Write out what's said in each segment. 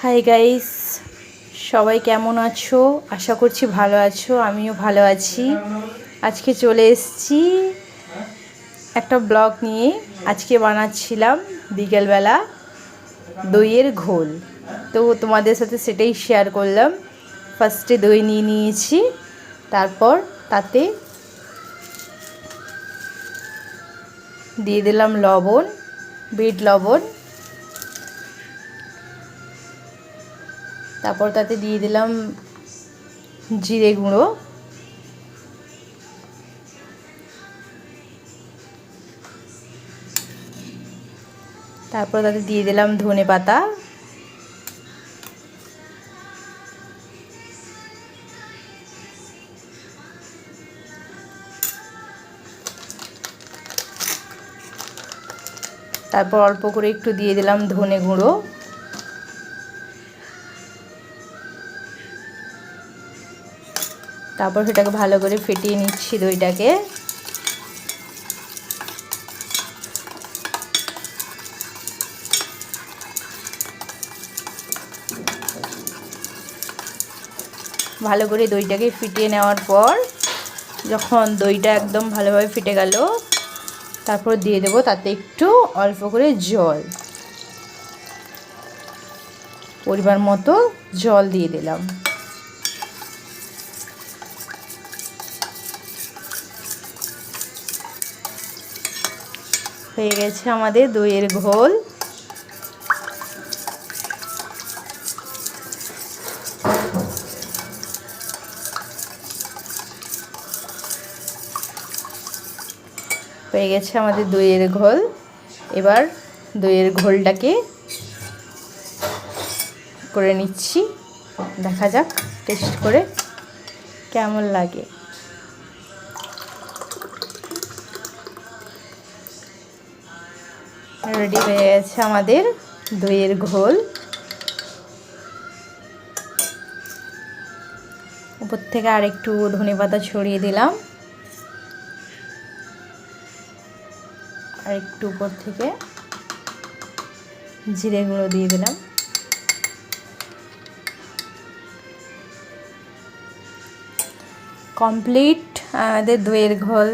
Hi guys, সবাই কেমন আছো? আশা করছি ভালো আছো। আমিও ভালো আছি। আজকে চলে এসেছি একটা ব্লগ নিয়ে। আজকে বানাচ্ছিলাম বিকেলবেলা দইয়ের ঘোল, তো তোমাদের সাথে সেটাই শেয়ার করলাম। ফার্স্টে দই নিয়ে নিয়েছি, তারপর তাতে দিয়ে দিলাম লবণ, বিট লবণ। তারপর তাতে দিয়ে দিলাম জিরে গুঁড়ো, তারপর তাতে দিয়ে দিলাম ধনে পাতা, তারপর অল্প করে একটু দিয়ে দিলাম ধনে গুঁড়ো, তারপর সেটাকে ভালো করে ফেটিয়ে নিচ্ছি দইটাকে। ভালো করে দইটাকে ফিটিয়ে নেওয়ার পর যখন দইটা একদম ভালোভাবে ফেটে গেল, তারপর দিয়ে দেবো তাতে একটু অল্প করে জল, পরিমাণ মতো জল দিয়ে দিলাম। হয়ে গেছে আমাদের দইয়ের ঘোল। হয়ে গেছে আমাদের দইয়ের ঘোল। এবার দইয়ের ঘোলটাকে করে নিচ্ছি, দেখা যাক টেস্ট করে কেমন লাগে। রেডি হয়ে গেছে আমাদের দইয়ের ঘোল। উপর থেকে আর একটু ধনেপাতা ছড়িয়ে দিলাম, আর একটু উপর থেকে জিরে গুঁড়ো দিয়ে দিলাম। কমপ্লিট আমাদের দইয়ের ঘোল।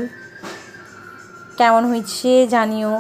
কেমন হয়েছে জানিও।